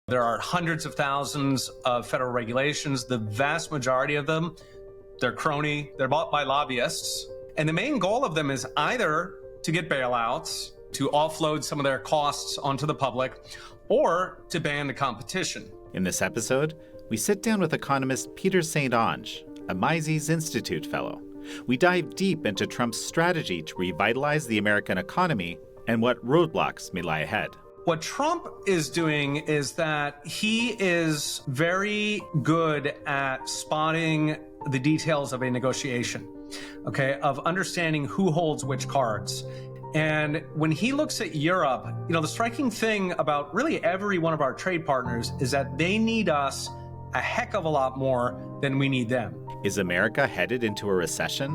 There are hundreds of thousands of federal regulations. The vast majority of them, they're crony, they're bought by lobbyists. And the main goal of them is either to get bailouts, to offload some of their costs onto the public, or to ban the competition. In this episode, we sit down with economist Peter St Onge, a Mises Institute fellow. We dive deep into Trump's strategy to revitalize the American economy and what roadblocks may lie ahead. What Trump is doing is that he is very good at spotting the details of a negotiation, okay, of understanding who holds which cards. And when he looks at Europe, the striking thing about really every one of our trade partners is that they need us a heck of a lot more than we need them. Is America headed into a recession?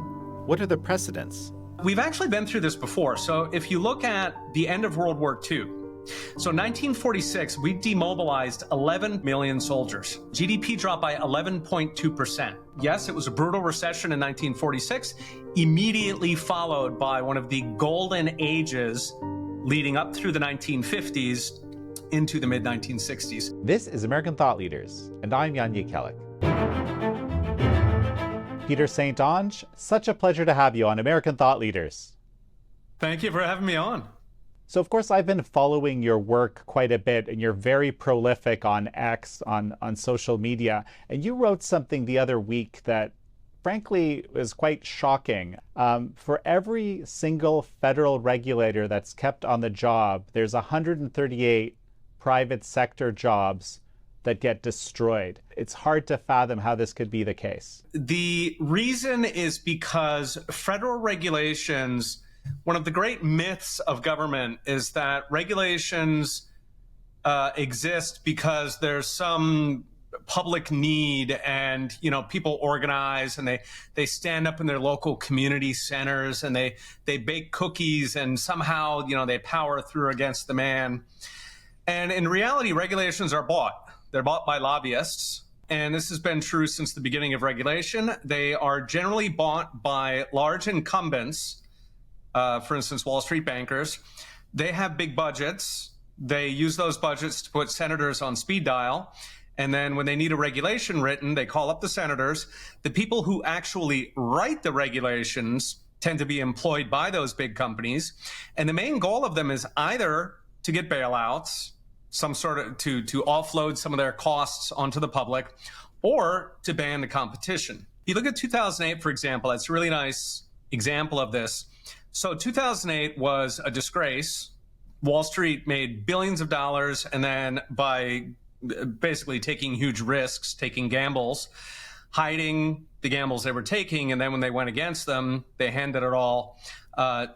What are the precedents? We've actually been through this before. So if you look at the end of World War II, so in 1946, we demobilized 11 million soldiers. GDP dropped by 11.2%. Yes, it was a brutal recession in 1946, immediately followed by one of the golden ages leading up through the 1950s into the mid-1960s. This is American Thought Leaders, and I'm Jan Jekielek. Peter St Onge, such a pleasure to have you on American Thought Leaders. Thank you for having me on. So, of course, I've been following your work quite a bit, and you're very prolific on X, on social media. And you wrote something the other week that, frankly, is quite shocking. For every single federal regulator that's kept on the job, there's 138 private sector jobs that get destroyed. It's hard to fathom how this could be the case. The reason is because federal regulations, one of the great myths of government is that regulations exist because there's some public need and, people organize and they stand up in their local community centers and they bake cookies and somehow, they power through against the man. And in reality, regulations are bought. They're bought by lobbyists. And this has been true since the beginning of regulation. They are generally bought by large incumbents. For instance, Wall Street bankers. They have big budgets. They use those budgets to put senators on speed dial. And then when they need a regulation written, they call up the senators. The people who actually write the regulations tend to be employed by those big companies. And the main goal of them is either to get bailouts, some sort of to offload some of their costs onto the public, or to ban the competition. If you look at 2008, for example, that's a really nice example of this. So 2008 was a disgrace. Wall Street made billions of dollars, and then by basically taking huge risks, taking gambles, hiding the gambles they were taking, and then when they went against them, they handed it all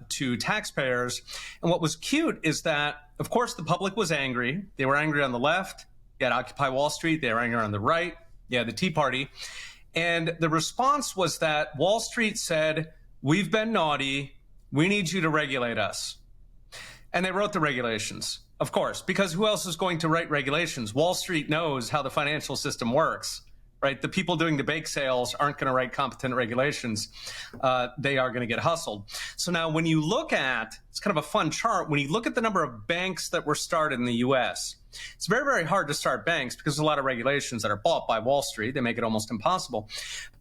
to taxpayers. And what was cute is that, of course, the public was angry. They were angry on the left. You had Occupy Wall Street. They were angry on the right. You had the Tea Party. And the response was that Wall Street said, "We've been naughty. We need you to regulate us." And they wrote the regulations, of course, because who else is going to write regulations? Wall Street knows how the financial system works, right? The people doing the bake sales aren't going to write competent regulations. They are going to get hustled. So now when you look at, it's kind of a fun chart, when you look at the number of banks that were started in the US, it's very, very hard to start banks because there's a lot of regulations that are bought by Wall Street. They make it almost impossible.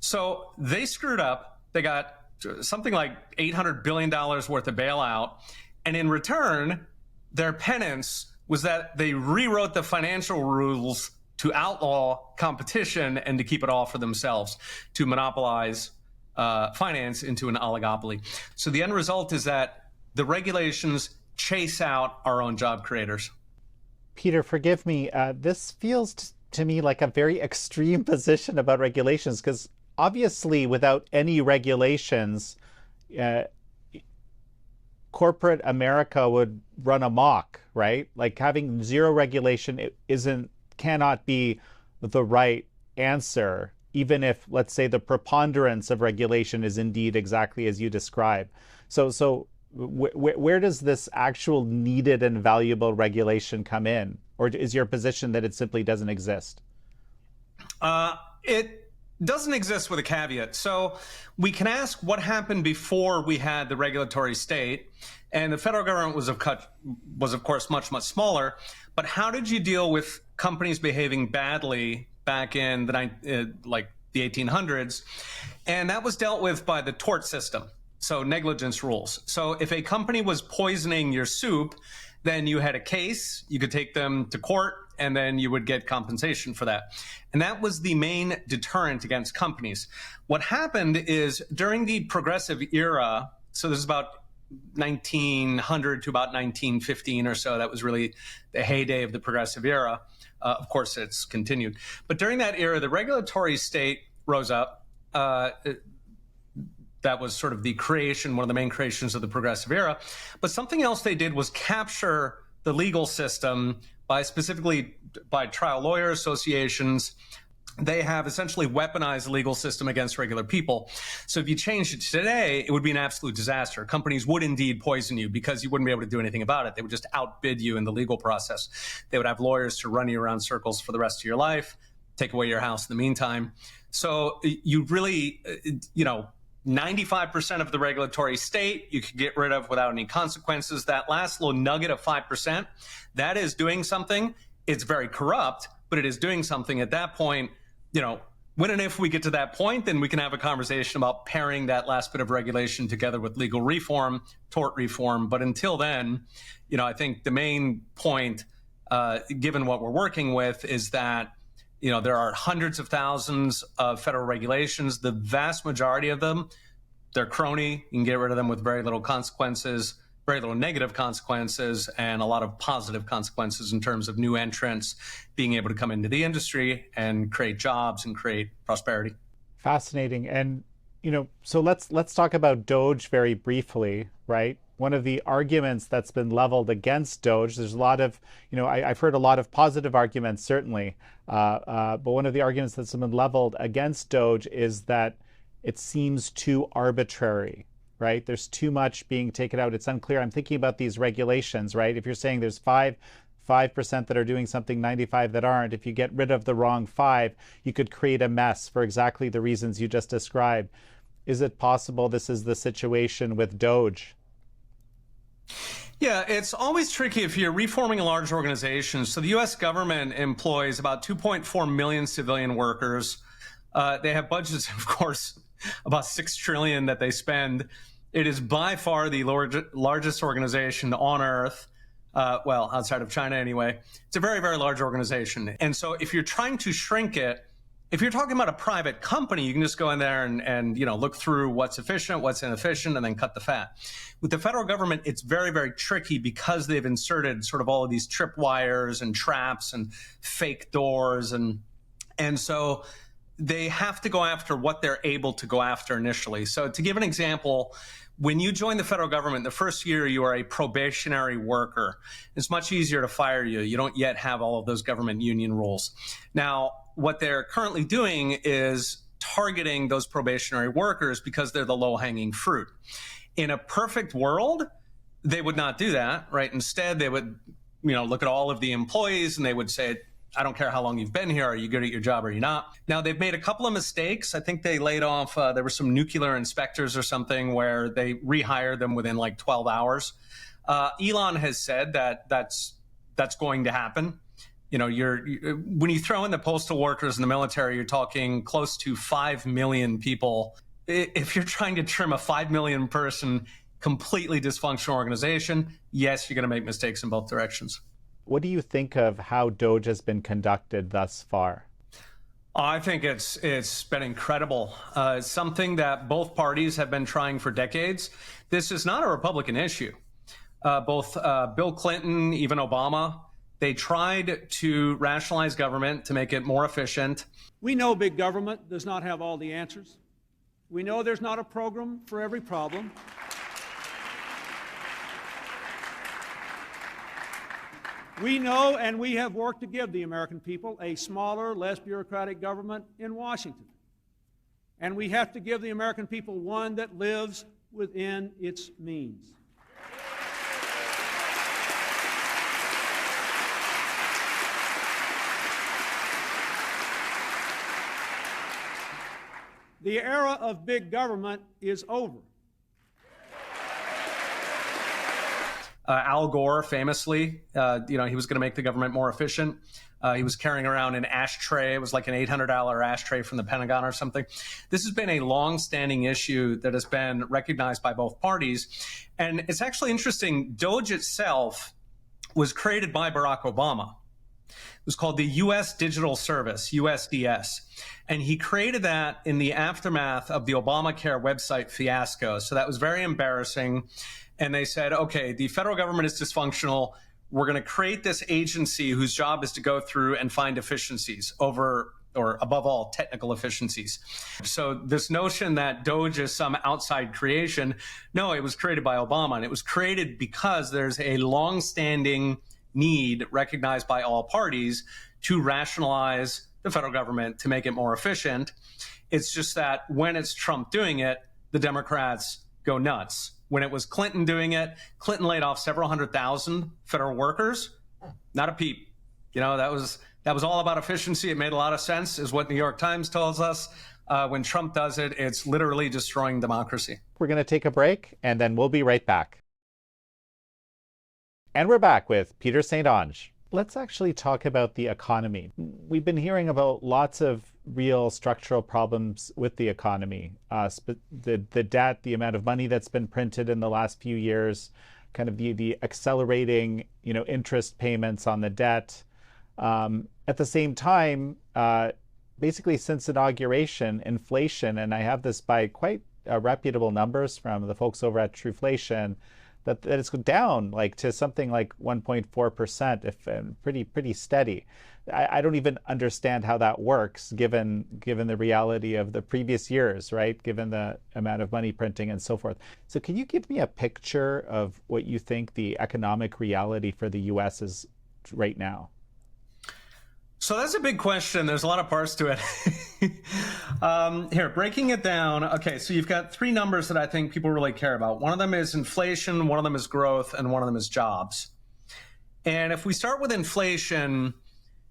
So they screwed up. They got something like $800 billion worth of bailout. And in return, their penance was that they rewrote the financial rules to outlaw competition and to keep it all for themselves, to monopolize finance into an oligopoly. So the end result is that the regulations chase out our own job creators. Peter, forgive me. This feels to me like a very extreme position about regulations, because obviously without any regulations, corporate America would run amok, right? Like having zero regulation cannot be the right answer, even if, let's say, the preponderance of regulation is indeed exactly as you describe. So where does this actual needed and valuable regulation come in? Or is your position that it simply doesn't exist? It doesn't exist with a caveat. So we can ask what happened before we had the regulatory state, and the federal government was of course much, much smaller. But how did you deal with companies behaving badly back in the 1800s, and that was dealt with by the tort system, so negligence rules. So if a company was poisoning your soup, then you had a case, you could take them to court, and then you would get compensation for that. And that was the main deterrent against companies. What happened is during the progressive era, so this is about 1900 to about 1915 or so, that was really the heyday of the progressive era. Of course, it's continued. But during that era, the regulatory state rose up. That was sort of the creation, one of the main creations of the progressive era. But something else they did was capture the legal system specifically by trial lawyer associations. They have essentially weaponized the legal system against regular people. So if you changed it today, it would be an absolute disaster. Companies would indeed poison you because you wouldn't be able to do anything about it. They would just outbid you in the legal process. They would have lawyers to run you around circles for the rest of your life, take away your house in the meantime. So you really, 95% of the regulatory state you could get rid of without any consequences. That last little nugget of 5%, that is doing something. It's very corrupt, but it is doing something. At that point, when and if we get to that point, then we can have a conversation about pairing that last bit of regulation together with legal reform, tort reform. But until then, I think the main point, given what we're working with, is that there are hundreds of thousands of federal regulations. The vast majority of them, they're crony. You can get rid of them with very little consequences, very little negative consequences, and a lot of positive consequences in terms of new entrants being able to come into the industry and create jobs and create prosperity. Fascinating. And, so let's talk about DOGE very briefly, right? One of the arguments that's been leveled against DOGE, there's a lot of, I've heard a lot of positive arguments, certainly, but one of the arguments that's been leveled against DOGE is that it seems too arbitrary, right? There's too much being taken out. It's unclear. I'm thinking about these regulations, right? If you're saying there's 5% that are doing something, 95 that aren't, if you get rid of the wrong 5, you could create a mess for exactly the reasons you just described. Is it possible this is the situation with DOGE? Yeah, it's always tricky if you're reforming a large organization. So the U.S. government employs about 2.4 million civilian workers. They have budgets, of course, about $6 trillion that they spend. It is by far the largest organization on Earth. Outside of China anyway. It's a very, very large organization. And so if you're trying to shrink it, if you're talking about a private company, you can just go in there and look through what's efficient, what's inefficient, and then cut the fat. With the federal government, it's very, very tricky because they've inserted sort of all of these tripwires and traps and fake doors. And so they have to go after what they're able to go after initially. So to give an example, when you join the federal government, the first year you are a probationary worker. It's much easier to fire you. You don't yet have all of those government union rules. Now, what they're currently doing is targeting those probationary workers because they're the low-hanging fruit. In a perfect world, they would not do that, right? Instead, they would, look at all of the employees and they would say, I don't care how long you've been here. Are you good at your job or are you not? Now, they've made a couple of mistakes. I think they laid off, there were some nuclear inspectors or something where they rehired them within like 12 hours. Elon has said that that's going to happen. When you throw in the postal workers and the military, you're talking close to 5 million people. If you're trying to trim a 5 million person, completely dysfunctional organization, yes, you're going to make mistakes in both directions. What do you think of how DOGE has been conducted thus far? I think it's been incredible. It's something that both parties have been trying for decades. This is not a Republican issue. Both Bill Clinton, even Obama, they tried to rationalize government to make it more efficient. We know big government does not have all the answers. We know there's not a program for every problem. We know, and we have worked to give the American people a smaller, less bureaucratic government in Washington. And we have to give the American people one that lives within its means. The era of big government is over. Al Gore famously, he was going to make the government more efficient. He was carrying around an ashtray. It was like an $800 ashtray from the Pentagon or something. This has been a long-standing issue that has been recognized by both parties. And it's actually interesting. DOGE itself was created by Barack Obama. It was called the U.S. Digital Service, USDS. And he created that in the aftermath of the Obamacare website fiasco. So that was very embarrassing. And they said, okay, the federal government is dysfunctional. We're going to create this agency whose job is to go through and find efficiencies over, or above all, technical efficiencies. So this notion that DOGE is some outside creation, no, it was created by Obama. And it was created because there's a longstanding need recognized by all parties to rationalize the federal government to make it more efficient. It's just that when it's Trump doing it, the Democrats go nuts. When it was Clinton doing it, Clinton laid off several 100,000 federal workers. Not a peep. That was all about efficiency. It made a lot of sense, is what New York Times tells us. When Trump does it, it's literally destroying democracy. We're going to take a break, and then we'll be right back. And we're back with Peter St Onge. Let's actually talk about the economy. We've been hearing about lots of real structural problems with the economy. The debt, the amount of money that's been printed in the last few years, kind of the accelerating, interest payments on the debt. At the same time, basically since inauguration, inflation, and I have this by quite reputable numbers from the folks over at Trueflation, that it's down to something like 1.4%, if pretty steady. I don't even understand how that works, given the reality of the previous years, right? Given the amount of money printing and so forth. So can you give me a picture of what you think the economic reality for the U.S. is right now? So that's a big question. There's a lot of parts to it. Here, breaking it down. Okay, so you've got three numbers that I think people really care about. One of them is inflation, one of them is growth, and one of them is jobs. And if we start with inflation,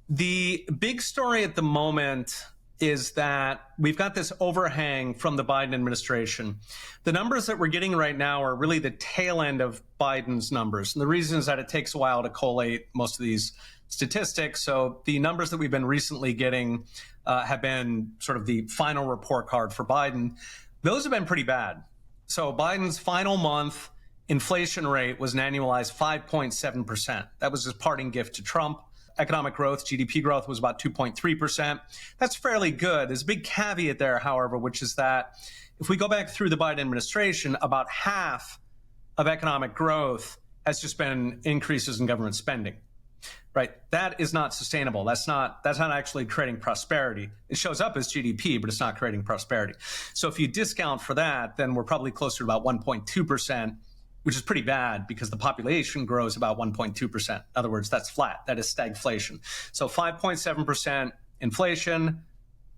the big story at the moment is that we've got this overhang from the Biden administration. The numbers that we're getting right now are really the tail end of Biden's numbers. And the reason is that it takes a while to collate most of these statistics. So the numbers that we've been recently getting have been sort of the final report card for Biden. Those have been pretty bad. So Biden's final month inflation rate was an annualized 5.7%. That was his parting gift to Trump. Economic growth, GDP growth, was about 2.3%. That's fairly good. There's a big caveat there, however, which is that if we go back through the Biden administration, about half of economic growth has just been increases in government spending. Right? That is not sustainable. That's not actually creating prosperity. It shows up as GDP, but it's not creating prosperity. So if you discount for that, then we're probably closer to about 1.2%, which is pretty bad because the population grows about 1.2%. In other words, that's flat. That is stagflation. So 5.7% inflation,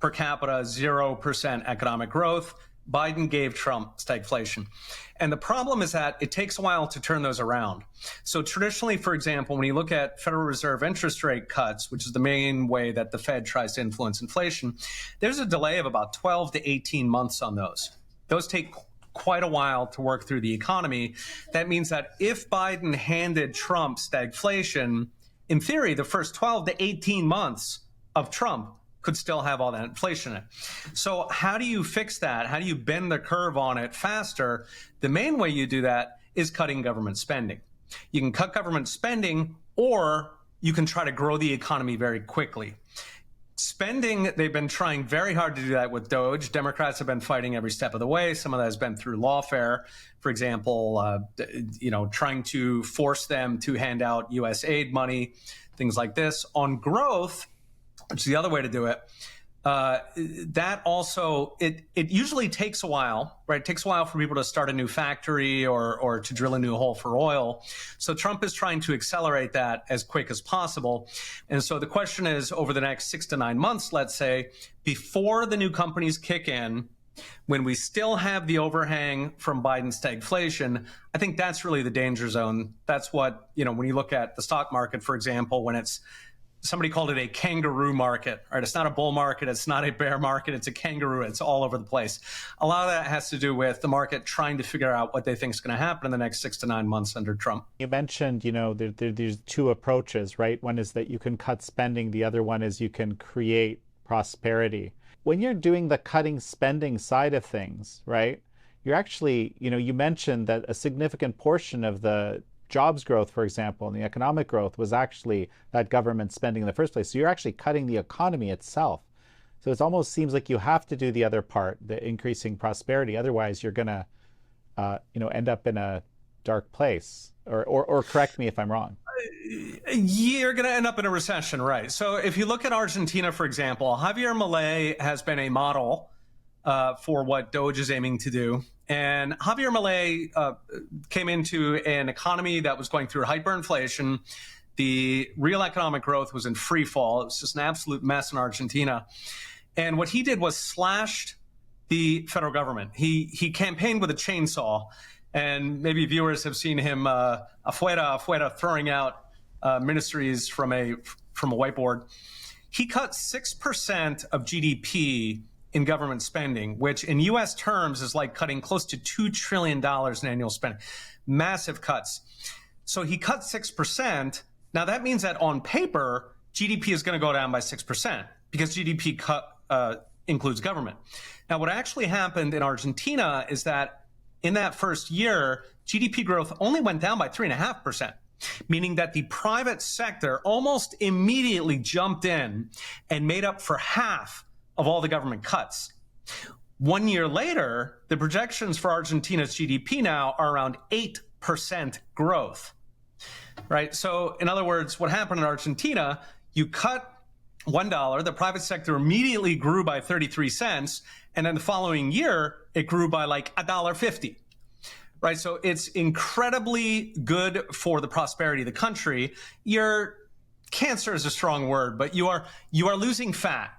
per capita 0% economic growth. Biden gave Trump stagflation. And the problem is that it takes a while to turn those around. So traditionally, for example, when you look at Federal Reserve interest rate cuts, which is the main way that the Fed tries to influence inflation, there's a delay of about 12 to 18 months on those. Those take quite a while to work through the economy. That means that if Biden handed Trump stagflation, in theory, the first 12 to 18 months of Trump could still have all that inflation in it. So how do you fix that? How do you bend the curve on it faster? The main way you do that is cutting government spending. You can cut government spending, or you can try to grow the economy very quickly. Spending, they've been trying very hard to do that with DOGE. Democrats have been fighting every step of the way. Some of that has been through lawfare. For example, trying to force them to hand out U.S. aid money, things like this. On growth, which is the other way to do it, that also, it usually takes a while, right? It takes a while for people to start a new factory or to drill a new hole for oil. So Trump is trying to accelerate that as quick as possible. And so the question is, over the next 6 to 9 months, let's say, before the new companies kick in, when we still have the overhang from Biden's stagflation, I think that's really the danger zone. That's what, when you look at the stock market, for example, when it's somebody called it a kangaroo market, right? It's not a bull market. It's not a bear market. It's a kangaroo. It's all over the place. A lot of that has to do with the market trying to figure out what they think is going to happen in the next 6 to 9 months under Trump. You mentioned, there's two approaches, right? One is that you can cut spending. The other one is you can create prosperity. When you're doing the cutting spending side of things, right, you're actually, you mentioned that a significant portion of the jobs growth, for example, and the economic growth was actually that government spending in the first place. So you're actually cutting the economy itself. So it almost seems like you have to do the other part, the increasing prosperity. Otherwise, you're going to, end up in a dark place. Or correct me if I'm wrong. You're going to end up in a recession, right? So if you look at Argentina, for example, Javier Milei has been a model for what DOGE is aiming to do. And Javier Milei came into an economy that was going through hyperinflation. The real economic growth was in free fall. It was just an absolute mess in Argentina. And what he did was slashed the federal government. He campaigned with a chainsaw. And maybe viewers have seen him afuera, throwing out ministries from a whiteboard. He cut 6% of GDP in government spending, which in U.S. terms is like cutting close to $2 trillion in annual spending. Massive cuts. So he cut 6%. Now that means that on paper, GDP is going to go down by 6% because GDP includes government. Now what actually happened in Argentina is that in that first year, GDP growth only went down by 3.5%, meaning that the private sector almost immediately jumped in and made up for half of all the government cuts. 1 year later, the projections for Argentina's GDP now are around 8% growth, right? So in other words, what happened in Argentina, you cut $1, the private sector immediately grew by 33 cents, and then the following year, it grew by like $1.50, right? So it's incredibly good for the prosperity of the country. Cancer is a strong word, but you are losing fat.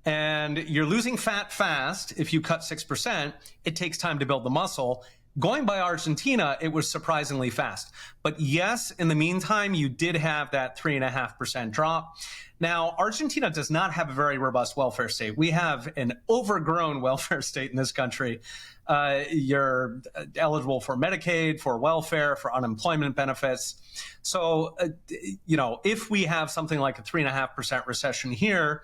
And you're losing fat fast. If you cut 6%, it takes time to build the muscle. Going by Argentina, it was surprisingly fast. But yes, in the meantime, you did have that 3.5% drop. Now, Argentina does not have a very robust welfare state. We have an overgrown welfare state in this country. You're eligible for Medicaid, for welfare, for unemployment benefits. So, if we have something like a 3.5% recession here,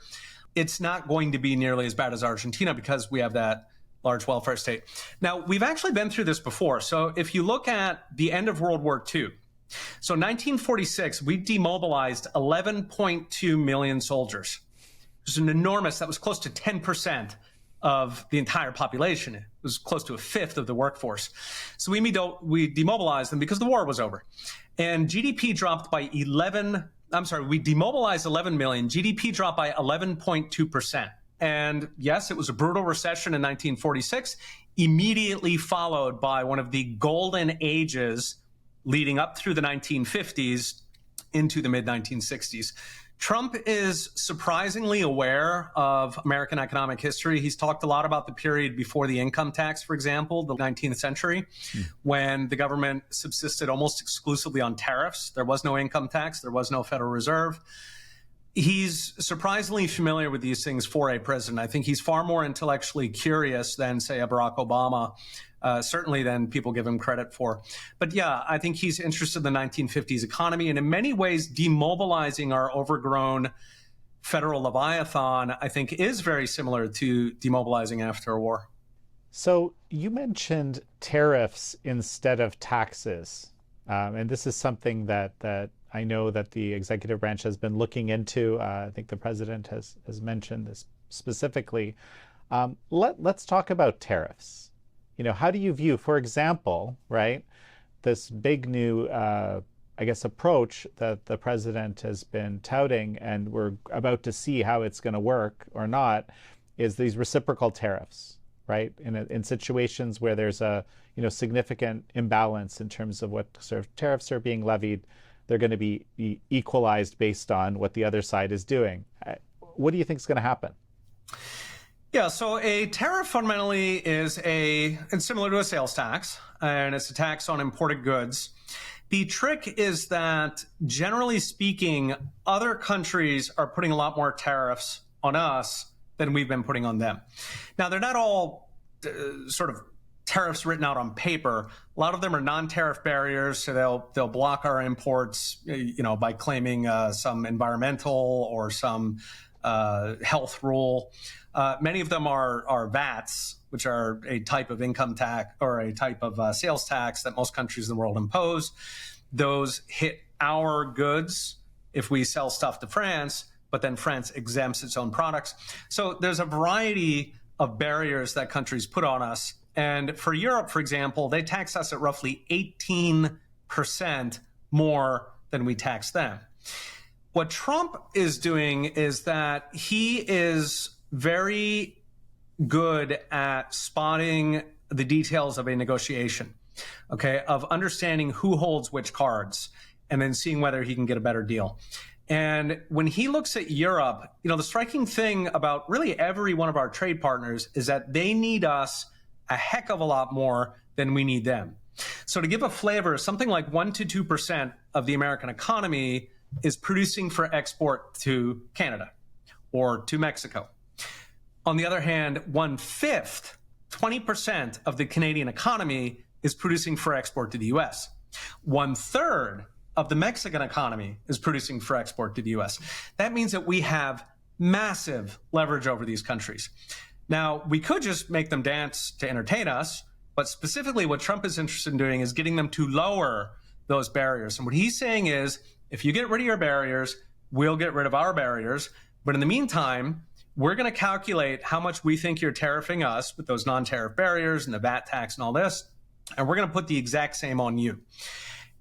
it's not going to be nearly as bad as Argentina because we have that large welfare state. Now, we've actually been through this before. So if you look at the end of World War II, so 1946, we demobilized 11.2 million soldiers. It was that was close to 10% of the entire population. It was close to a fifth of the workforce. So we demobilized them because the war was over. And GDP dropped by we demobilized 11 million. GDP dropped by 11.2%. And yes, it was a brutal recession in 1946, immediately followed by one of the golden ages leading up through the 1950s into the mid-1960s. Trump is surprisingly aware of American economic history. He's talked a lot about the period before the income tax, for example, the 19th century, when the government subsisted almost exclusively on tariffs. There was no income tax. There was no Federal Reserve. He's surprisingly familiar with these things for a president. I think he's far more intellectually curious than, say, a Barack Obama, certainly than people give him credit for. But yeah, I think he's interested in the 1950s economy, and in many ways, demobilizing our overgrown federal leviathan, I think, is very similar to demobilizing after a war. So you mentioned tariffs instead of taxes, and this is something that I know that the executive branch has been looking into. I think the president has mentioned this specifically. Let's talk about tariffs. How do you view, for example, right, this big new, approach that the president has been touting, and we're about to see how it's going to work or not, is these reciprocal tariffs, right? In situations where there's a significant imbalance in terms of what sort of tariffs are being levied, they're going to be equalized based on what the other side is doing. What do you think is going to happen? Yeah, so a tariff fundamentally it's similar to a sales tax, and it's a tax on imported goods. The trick is that, generally speaking, other countries are putting a lot more tariffs on us than we've been putting on them. Now, they're not all sort of tariffs written out on paper. A lot of them are non-tariff barriers, so they'll block our imports, by claiming some environmental or some health rule. Many of them are VATs, which are a type of income tax or a type of sales tax that most countries in the world impose. Those hit our goods if we sell stuff to France, but then France exempts its own products. So there's a variety of barriers that countries put on us. And for Europe, for example, they tax us at roughly 18% more than we tax them. What Trump is doing is that he is very good at spotting the details of a negotiation, of understanding who holds which cards and then seeing whether he can get a better deal. And when he looks at Europe, the striking thing about really every one of our trade partners is that they need us a heck of a lot more than we need them. So to give a flavor, something like 1% to 2% of the American economy is producing for export to Canada or to Mexico. On the other hand, 1/5, 20% of the Canadian economy is producing for export to the US. 1/3 of the Mexican economy is producing for export to the US. That means that we have massive leverage over these countries. Now, we could just make them dance to entertain us, but specifically what Trump is interested in doing is getting them to lower those barriers. And what he's saying is, if you get rid of your barriers, we'll get rid of our barriers. But in the meantime, we're going to calculate how much we think you're tariffing us with those non-tariff barriers and the VAT tax and all this, and we're going to put the exact same on you.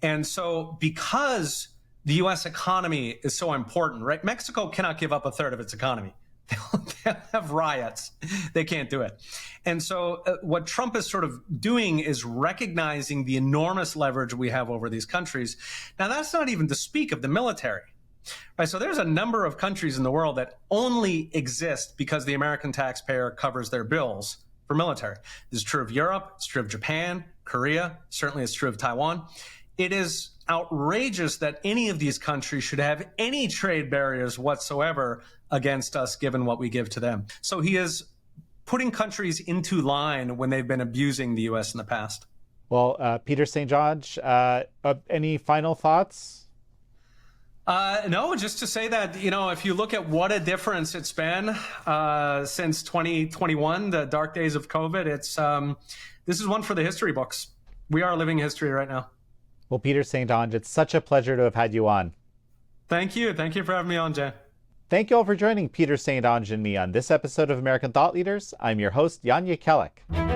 And so because the U.S. economy is so important, right? Mexico cannot give up 1/3 of its economy. They'll have riots. They can't do it. And so what Trump is sort of doing is recognizing the enormous leverage we have over these countries. Now, that's not even to speak of the military. Right, so there's a number of countries in the world that only exist because the American taxpayer covers their bills for military. This is true of Europe. It's true of Japan, Korea. Certainly it's true of Taiwan. It is outrageous that any of these countries should have any trade barriers whatsoever against us, given what we give to them. So he is putting countries into line when they've been abusing the U.S. in the past. Well, Peter St Onge, any final thoughts? No, just to say that, if you look at what a difference it's been since 2021, the dark days of COVID, this is one for the history books. We are living history right now. Well, Peter St Onge, it's such a pleasure to have had you on. Thank you. Thank you for having me on, Jay. Thank you all for joining Peter St Onge and me on this episode of American Thought Leaders. I'm your host, Jan Jekielek.